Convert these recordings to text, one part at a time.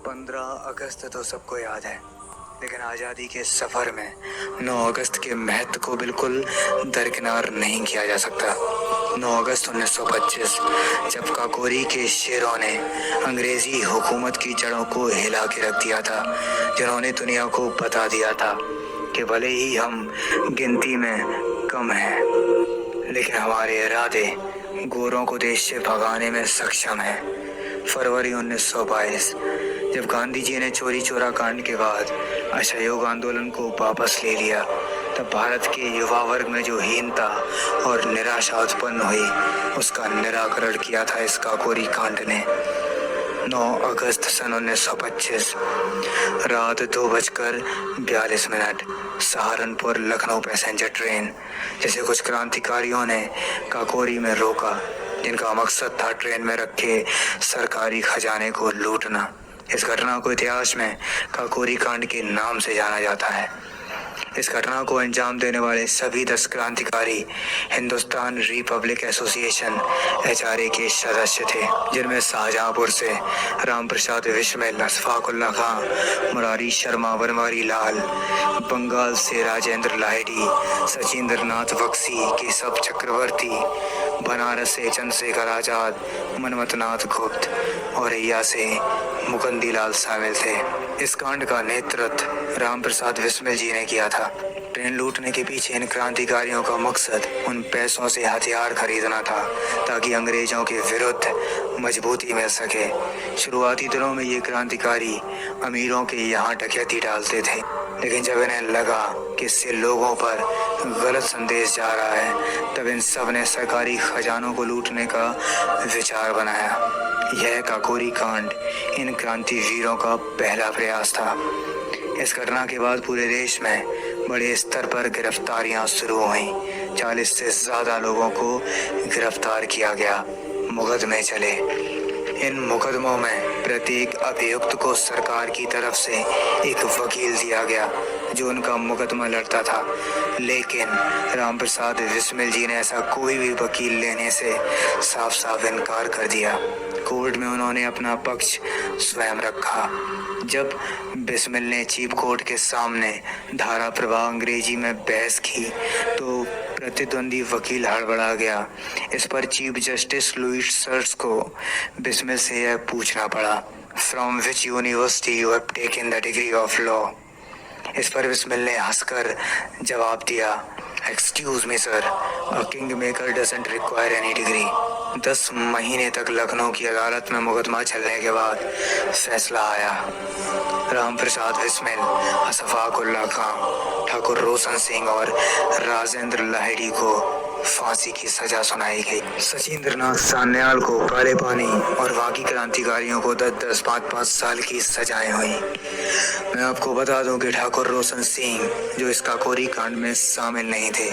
15 अगस्त तो सबको याद है, लेकिन आज़ादी के सफ़र में 9 अगस्त के महत्व को बिल्कुल दरकिनार नहीं किया जा सकता। 9 अगस्त 1925 जब काकोरी के शेरों ने अंग्रेज़ी हुकूमत की जड़ों को हिला के रख दिया था, जिन्होंने दुनिया को बता दिया था कि भले ही हम गिनती में कम हैं, लेकिन हमारे इरादे गोरों को देश से भगाने में सक्षम हैं। फरवरी 1922 जब गांधी जी ने चोरी चोरा कांड के बाद असहयोग आंदोलन को वापस ले लिया, तब भारत के युवा वर्ग में जो हीनता और निराशा उत्पन्न हुई, उसका निराकरण किया था इस काकोरी कांड ने। 9 अगस्त सन 1925 रात 2:42 सहारनपुर लखनऊ पैसेंजर ट्रेन, जिसे कुछ क्रांतिकारियों ने काकोरी में रोका, जिनका मकसद था ट्रेन में रखे सरकारी खजाने को लूटना। इस घटना को इतिहास में काकोरी कांड के नाम से जाना जाता है। इस घटना को अंजाम देने वाले सभी 10 क्रांतिकारी हिंदुस्तान रिपब्लिक एसोसिएशन HRA के सदस्य थे, जिनमें शाहजहांपुर से राम प्रसाद बिस्मिल, अशफाकुल्ला खां, मुरारी शर्मा, बनवारी लाल, बंगाल से राजेंद्र लाहिड़ी, सचिंद्र नाथ बख्शी, केशव चक्रवर्ती, बनारस से चंद्रशेखर आजाद, मनमथ नाथ गुप्त और औरैया से मुकुंदी लाल शामिल थे। इस कांड का नेतृत्व राम प्रसाद बिस्मिल जी ने किया था। ट्रेन लूटने के पीछे इन क्रांतिकारियों का मकसद उन पैसों से हथियार खरीदना था, ताकि अंग्रेजों के विरुद्ध मजबूती मिल सके। शुरुआती दिनों में ये क्रांतिकारी अमीरों के यहाँ डकैती डालते थे, लेकिन जब इन्हें लगा कि इससे लोगों पर गलत संदेश जा रहा है, तब इन सब ने सरकारी खजानों को लूटने का विचार बनाया। यह काकोरी कांड इन क्रांतिवीरों का पहला प्रयास था। इस घटना के बाद पूरे देश में बड़े स्तर पर गिरफ्तारियां शुरू हुईं। 40 से ज़्यादा लोगों को गिरफ्तार किया गया, मुकदमे चले। इन मुकदमों में प्रत्येक अभियुक्त को सरकार की तरफ से एक वकील दिया गया, जो उनका मुकदमा लड़ता था, लेकिन राम प्रसाद बिस्मिल जी ने ऐसा कोई भी वकील लेने से साफ साफ इनकार कर दिया। कोर्ट में उन्होंने अपना पक्ष स्वयं रखा। जब बिस्मिल ने चीफ कोर्ट के सामने धारा प्रवाह अंग्रेजी में बहस की, तो प्रतिद्वंदी वकील हड़बड़ा गया। इस पर चीफ जस्टिस लुईस सर्स को बिस्मिल से यह पूछना पड़ा, from which university you have taken the degree of law. इस पर बिस्मिल ने हंसकर जवाब दिया, excuse me sir, a king maker doesn't require any degree. 10 महीने तक लखनऊ की अदालत में मुकदमा चलने के बाद फैसला आया। राम प्रसाद बिस्मिल, अशफाकुल्ला खां, ठाकुर रोशन सिंह और राजेंद्र लाहिड़ी को फांसी की सजा सुनाई गई। सचिंद्र नाथ सान्याल को काले पानी और बाकी क्रांतिकारियों को 10-10, 5-5 साल की सजाएं हुई। मैं आपको बता दूं कि ठाकुर रोशन सिंह, जो इस काकोरी कांड में शामिल नहीं थे,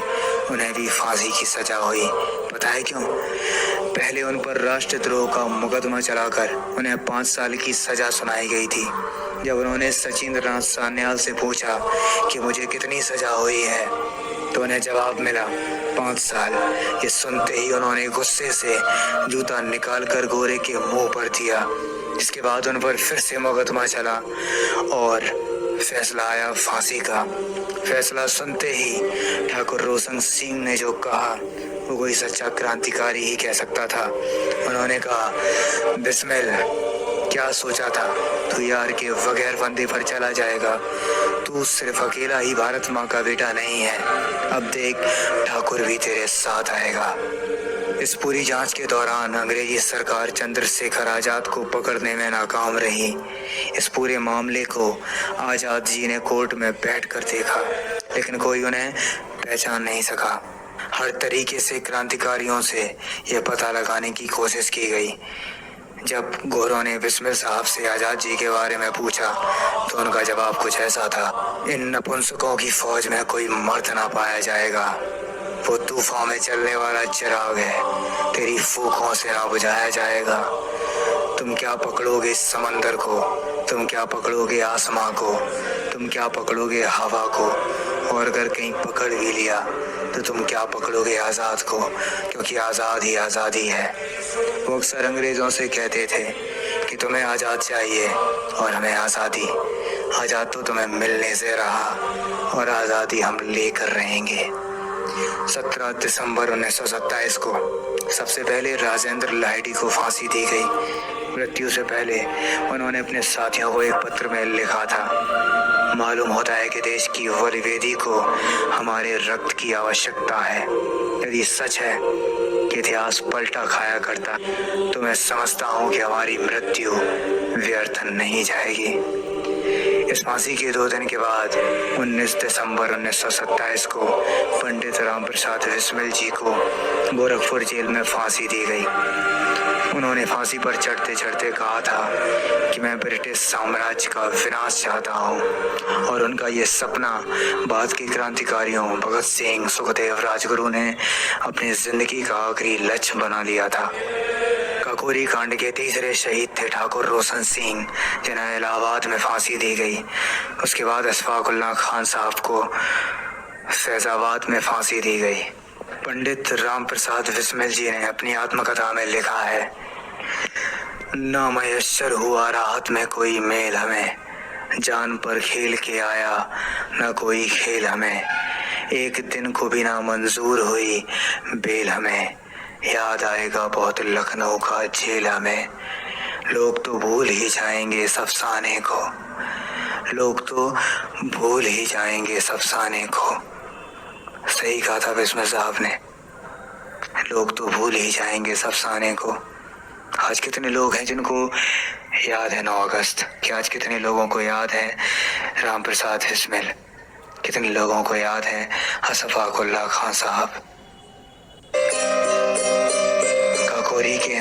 उन्हें भी फांसी की सजा हुई। पता है क्यों? पहले उन पर राष्ट्रद्रोह का मुकदमा चलाकर उन्हें 5 साल की सजा सुनाई गई थी। जब उन्होंने सचिंद्र नाथ सान्याल से पूछा कि मुझे कितनी सजा हुई है, तो उन्हें जवाब मिला 5 साल। ये सुनते ही उन्होंने गुस्से से जूता निकालकर गोरे के मुंह पर दिया। इसके बाद उन पर फिर से मुकदमा चला और फैसला आया फांसी का। फैसला सुनते ही ठाकुर रोशन सिंह ने जो कहा, वो कोई सच्चा क्रांतिकारी ही कह सकता था। उन्होंने कहा, बिस्मिल, क्या सोचा था तू यार के बगैर फंदे पर चला जाएगा? तू सिर्फ अकेला ही भारत माँ का बेटा नहीं है, अब देख ठाकुर भी तेरे साथ आएगा। इस पूरी जांच के दौरान अंग्रेजी सरकार चंद्रशेखर आजाद को पकड़ने में नाकाम रही। इस पूरे मामले को आजाद जी ने कोर्ट में बैठकर देखा, लेकिन कोई उन्हें पहचान नहीं सका। हर तरीके से क्रांतिकारियों से यह पता लगाने की कोशिश की गई। जब गोरों ने बिस्मिल साहब से आजाद जी के बारे में पूछा, तो उनका जवाब कुछ ऐसा था, इन नपुंसकों की फौज में कोई मर्द ना पाया जाएगा। वो तूफान में चलने वाला चिराग है, तेरी फूकों से ना बुझाया जाएगा। तुम क्या पकड़ोगे इस समंदर को, तुम क्या पकड़ोगे आसमां को, तुम क्या पकड़ोगे हवा को, और अगर कहीं पकड़ भी लिया तो तुम क्या पकड़ोगे आज़ाद को, क्योंकि आज़ाद ही आज़ादी है। वो अक्सर अंग्रेज़ों से कहते थे कि कि तुम्हें आज़ाद चाहिए और हमें आज़ादी। आज़ाद तो तुम्हें मिलने से रहा और आज़ादी हम लेकर रहेंगे। 17 दिसंबर 1927 को सबसे पहले राजेंद्र लाहिड़ी को फांसी दी गई। मृत्यु से पहले उन्होंने अपने साथियों को एक पत्र में लिखा था, मालूम होता है कि देश की बलिवेदी को हमारे रक्त की आवश्यकता है। यदि सच है कि इतिहास पलटा खाया करता तो मैं समझता हूँ कि हमारी मृत्यु व्यर्थ नहीं जाएगी। इस फांसी के 2 दिन के बाद 19 दिसंबर 1927 को पंडित राम प्रसाद बिस्मिल जी को गोरखपुर जेल में फांसी दी गई। उन्होंने फांसी पर चढ़ते चढ़ते कहा था कि मैं ब्रिटिश साम्राज्य का विनाश चाहता हूँ, और उनका ये सपना बाद के क्रांतिकारियों भगत सिंह, सुखदेव, राजगुरु ने अपनी जिंदगी का आखिरी लक्ष्य बना लिया था। काकोरी कांड के तीसरे शहीद थे ठाकुर रोशन सिंह, जिन्हें इलाहाबाद में फांसी दी गई। उसके बाद अशफाकुल्लाह खान साहब को फैजाबाद में फांसी दी गई। पंडित राम प्रसाद बिस्मिल जी ने अपनी आत्मकथा में लिखा है, ना मयस्सर हुआ राहत में कोई मेल हमें, जान पर खेल के आया ना कोई खेल हमें, एक दिन को भी ना मंजूर हुई बेल हमें, याद आएगा बहुत लखनऊ का जेल हमें, लोग तो भूल ही जाएंगे इस अफसाने को, लोग तो भूल ही जाएंगे इस अफसाने को। सही कहा था बिस्मिल साहब ने, लोग तो भूल ही जाएंगे इस अफसाने को। आज कितने लोग हैं जिनको याद है 9 अगस्त? क्या आज कितने लोगों को याद है राम प्रसाद बिस्मिल? कितने लोगों को याद है अशफाकुल्लाह खान साहब? काकोरी के